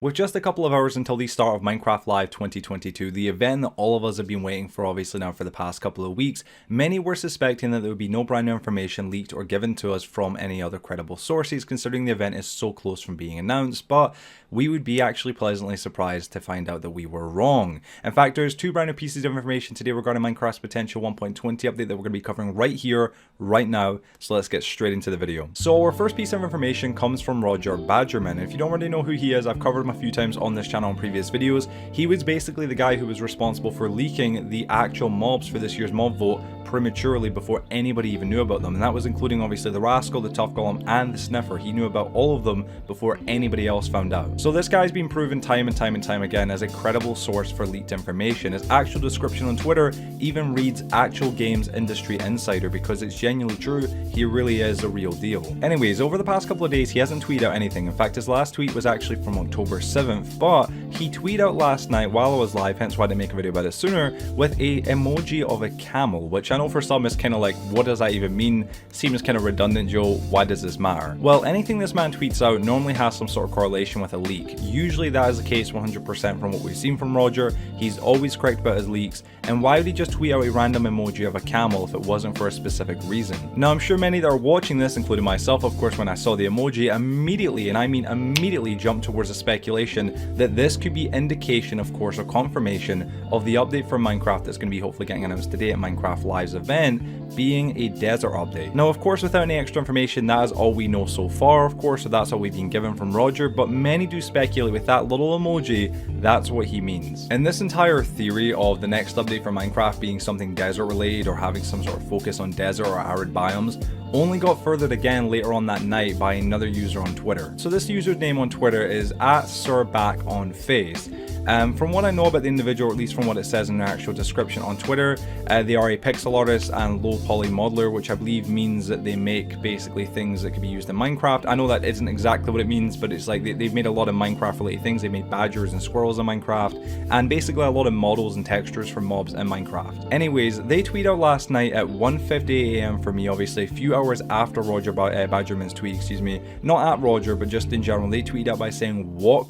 With just a couple of hours until the start of Minecraft Live 2022, the event that all of us have been waiting for obviously now for the past couple of weeks, many were suspecting that there would be no brand new information leaked or given to us from any other credible sources, considering the event is so close from being announced, but we would be actually pleasantly surprised to find out that we were wrong. In fact, there's two brand new pieces of information today regarding Minecraft's potential 1.20 update that we're going to be covering right here, right now, so let's get straight into the video. So our first piece of information comes from Roger Badgerman. If you don't already know who he is, I've covered him a few times on this channel in previous videos. He was basically the guy who was responsible for leaking the actual mobs for this year's mob vote prematurely before anybody even knew about them, and that was including obviously the Rascal, the Tough Golem, and the Sniffer. He knew about all of them before anybody else found out. So this guy's been proven time and time again as a credible source for leaked information. His actual description on Twitter even reads actual games industry insider, because it's genuinely true. He really is a real deal. Anyways, over the past couple of days he hasn't tweeted out anything. In fact, his last tweet was actually from October 7th, but he tweeted out last night while I was live, hence why I didn't make a video about it sooner, with a emoji of a camel, which I know for some is kind of like, what does that even mean? Seems kind of redundant, Joe. Why does this matter? Well, anything this man tweets out normally has some sort of correlation with a leak. Usually that is the case 100% from what we've seen from Roger. He's always correct about his leaks, and why would he just tweet out a random emoji of a camel if it wasn't for a specific reason? Now, I'm sure many that are watching this, including myself, of course, when I saw the emoji, immediately, and I mean immediately, jumped towards the speculation that this could be indication, of course, or confirmation of the update for Minecraft that's going to be hopefully getting announced today at Minecraft Live's event, being a desert update. Now, of course, without any extra information, that is all we know so far, of course, so that's all we've been given from Roger, but many do speculate with that little emoji, that's what he means. And this entire theory of the next update for Minecraft being something desert related or having some sort of focus on desert or arid biomes only got furthered again later on that night by another user on Twitter. So this user's name on Twitter is @SirBackOnFace. From what I know about the individual, or at least from what it says in their actual description on Twitter, they are a pixel artist and low poly modeler, which I believe means that they make basically things that can be used in Minecraft. I know that isn't exactly what it means, but it's like they've made a lot of Minecraft related things. They made badgers and squirrels in Minecraft, and basically a lot of models and textures for mobs in Minecraft. Anyways, they tweet out last night at 1:50 AM for me, obviously a few hours after Roger Badgerman's tweet, excuse me, not at Roger, but just in general. They tweeted out by saying "what?"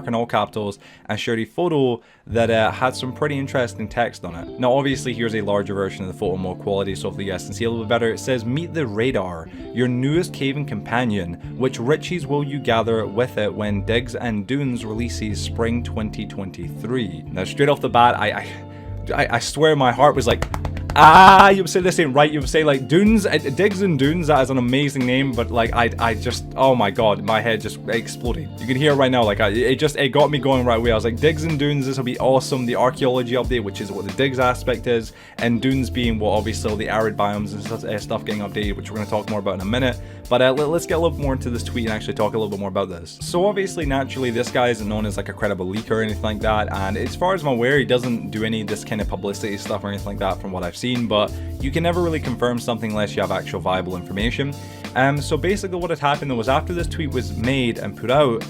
in all capitals, and shared a photo that had some pretty interesting text on it. Now, obviously, here's a larger version of the photo, more quality, so hopefully you guys can see a little bit better. It says, "Meet the radar, your newest caving companion. Which riches will you gather with it when Digs and Dunes releases spring 2023? Now, straight off the bat, I swear my heart was like, you would say this ain't right. You would say like Dunes, Digs and Dunes. That is an amazing name, but like I just, oh my god, my head just exploded. You can hear it right now. Like it got me going right away. I was like, Digs and Dunes, this will be awesome. The archaeology update, which is what the Digs aspect is, and Dunes being what obviously all the arid biomes and stuff getting updated, which we're going to talk more about in a minute. But let's get a little more into this tweet and actually talk a little bit more about this. So obviously, naturally, this guy isn't known as like a credible leaker or anything like that, and as far as I'm aware, he doesn't do any of this kind of publicity stuff or anything like that from what I've seen, but you can never really confirm something unless you have actual viable information. So basically what had happened was after this tweet was made and put out,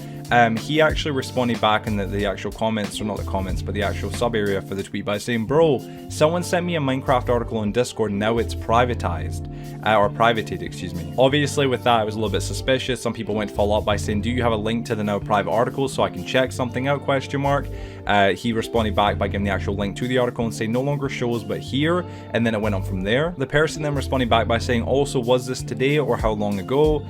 he actually responded back in the actual comments, or not the comments, but the actual sub area for the tweet by saying, "Bro, someone sent me a Minecraft article on Discord, now it's privatized, or privated, excuse me." Obviously with that, I was a little bit suspicious. Some people went to follow up by saying, "Do you have a link to the now private article so I can check something out, question mark?" He responded back by giving the actual link to the article and saying, "No longer shows, but here," and then it went on from there. The person then responded back by saying, "Also, was this today or how long ago?"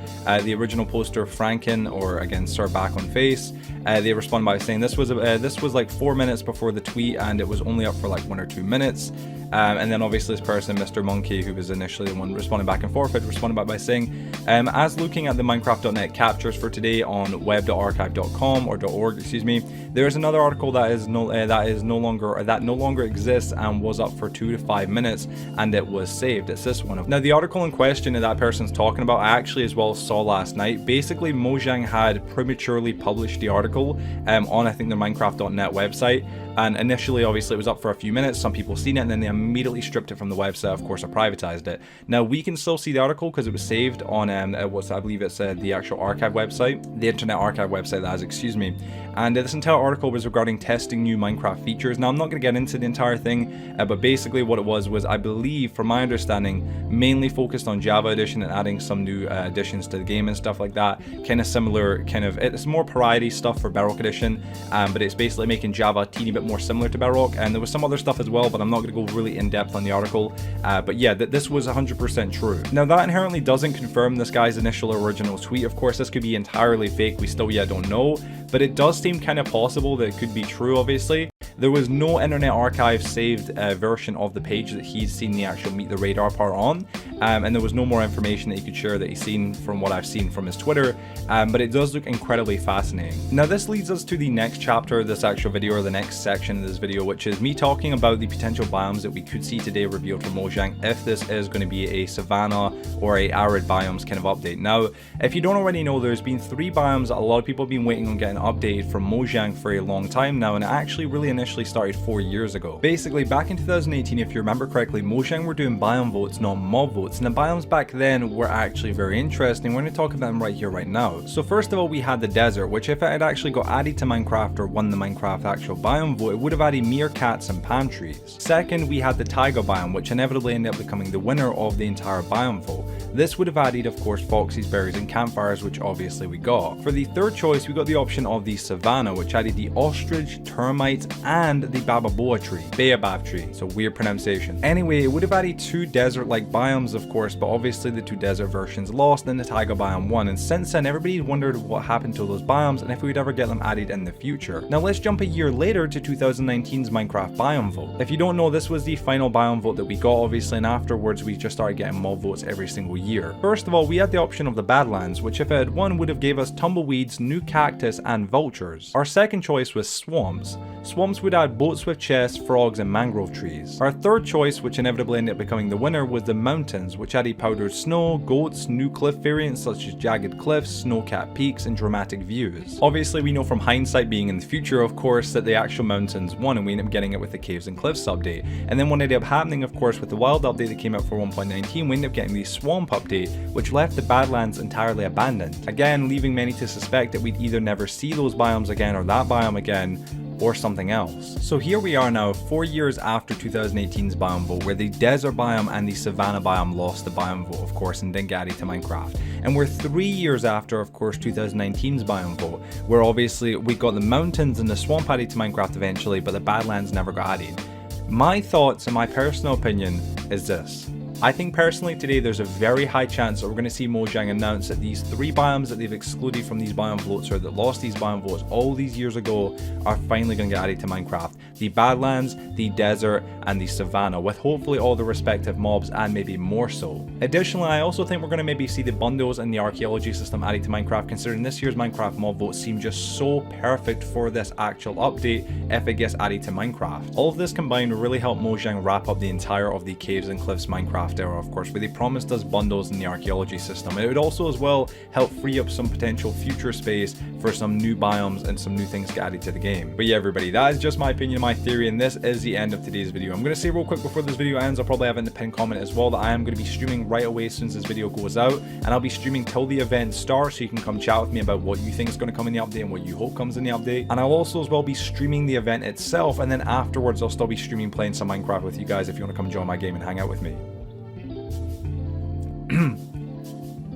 The original poster, Franken, or again, Sir Back on Face, they responded by saying this was like 4 minutes before the tweet, and it was only up for like 1 or 2 minutes. And then obviously this person, Mr. Monkey, who was initially the one responding back and forth, had responded back by saying, "As looking at the Minecraft.net captures for today on web.archive.com or .org, excuse me, there is another article that no longer exists and was up for 2 to 5 minutes, and it was saved." It's this one. Now, the article in question that person's talking about, I actually as well saw last night. Basically, Mojang had prematurely published the article on, I think, the Minecraft.net website. And initially, obviously, it was up for a few minutes. Some people seen it, and then they immediately stripped it from the website. Of course, or privatized it. Now, we can still see the article because it was saved on I believe it's the actual archive website, the Internet Archive website, that is, excuse me. And this entire article was regarding testing new Minecraft features. Now, I'm not going to get into the entire thing, but basically what it was, I believe, from my understanding, mainly focused on Java Edition and adding some new additions to the game and stuff like that. Kind of similar, it's more parody stuff for Bedrock Edition, but it's basically making Java a teeny bit more similar to Bedrock, and there was some other stuff as well, but I'm not going to go really in depth on the article. But yeah, this was 100% true. Now that inherently doesn't confirm this guy's initial original tweet. Of course, this could be entirely fake, we still yet don't know, but it does seem kind of possible that it could be true, obviously. There was no Internet Archive saved version of the page that he's seen the actual Meet the Radar part on, and there was no more information that he could share that he's seen from what I've seen from his Twitter, but it does look incredibly fascinating. Now this leads us to the next chapter of this actual video, or the next section of this video, which is me talking about the potential biomes that we could see today revealed from Mojang, if this is going to be a Savannah or a Arid biomes kind of update. Now, if you don't already know, there's been 3 biomes that a lot of people have been waiting on getting updated from Mojang for a long time now, and it actually really initially started 4 years ago. Basically, back in 2018, if you remember correctly, Mojang were doing biome votes, not mob votes, and the biomes back then were actually very interesting. We're going to talk about them right here, right now. So first of all, we had the desert, which if it had actually got added to Minecraft or won the Minecraft actual biome vote, it would have added meerkats and palm trees. Second, we had the taiga biome, which inevitably ended up becoming the winner of the entire biome vote. This would have added, of course, foxes, berries, and campfires, which obviously we got. For the third choice, we got the option of the savanna, which added the ostrich, termites, and the bababoa tree. Baobab tree, so weird pronunciation. Anyway, it would have added 2 desert-like biomes, of course, but obviously the 2 desert versions lost and the taiga biome won, and since then everybody wondered what happened to those biomes and if we would ever get them added in the future. Now let's jump a year later to 2019's Minecraft biome vote. If you don't know, this was the final biome vote that we got, obviously, and afterwards we just started getting mob votes every single year. First of all, we had the option of the Badlands, which if it had won would have gave us tumbleweeds, new cactus, and vultures. Our second choice was swamps. Swamps would add boats with chests, frogs, and mangrove trees. Our third choice, which inevitably ended up becoming the winner, was the mountains, which added powdered snow, goats, new cliff variants such as jagged cliffs, snow-capped peaks, and dramatic views. Obviously, we know from hindsight, being in the future, of course, that the actual mountains won, and we ended up getting it with the caves and cliffs update. And then what ended up happening, of course, with the wild update that came out for 1.19, we ended up getting the swamp update, which left the Badlands entirely abandoned. Again, leaving many to suspect that we'd either never see those biomes again, or that biome again, or something else. So here we are now, 4 years after 2018's biome vote, where the desert biome and the savanna biome lost the biome vote, of course, and didn't get added to Minecraft. And we're 3 years after, of course, 2019's biome vote, where obviously we got the mountains and the swamp added to Minecraft eventually, but the Badlands never got added. My thoughts and my personal opinion is this. I think personally today there's a very high chance that we're going to see Mojang announce that these 3 biomes that they've excluded from these biome votes, or that lost these biome votes all these years ago, are finally going to get added to Minecraft. The Badlands, the desert, and the savanna, with hopefully all the respective mobs and maybe more so. Additionally, I also think we're going to maybe see the bundles and the archaeology system added to Minecraft, considering this year's Minecraft mob votes seem just so perfect for this actual update if it gets added to Minecraft. All of this combined will really help Mojang wrap up the entire of the Caves and Cliffs Minecraft era, of course, where they promised us bundles in the archaeology system. And it would also as well help free up some potential future space for some new biomes and some new things get added to the game. But yeah, everybody, that is just my opinion, my theory, and this is the end of today's video. I'm going to say real quick before this video ends, I'll probably have it in the pinned comment as well, that I am going to be streaming right away as soon as this video goes out, and I'll be streaming till the event starts, so you can come chat with me about what you think is going to come in the update and what you hope comes in the update. And I'll also as well be streaming the event itself, and then afterwards I'll still be streaming playing some Minecraft with you guys if you want to come join my game and hang out with me.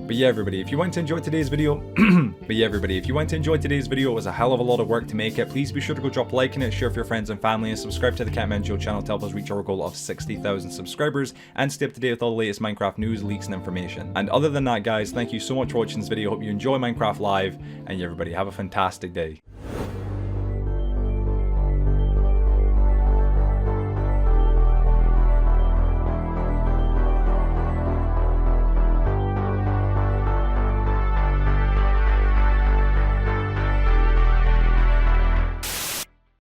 But yeah, everybody, if you want to enjoy today's video, it was a hell of a lot of work to make it. Please be sure to go drop a like in it, share with your friends and family, and subscribe to the CatmanJoe channel to help us reach our goal of 60,000 subscribers and stay up to date with all the latest Minecraft news, leaks, and information. And other than that, guys, thank you so much for watching this video. Hope you enjoy Minecraft Live, and yeah, everybody, have a fantastic day.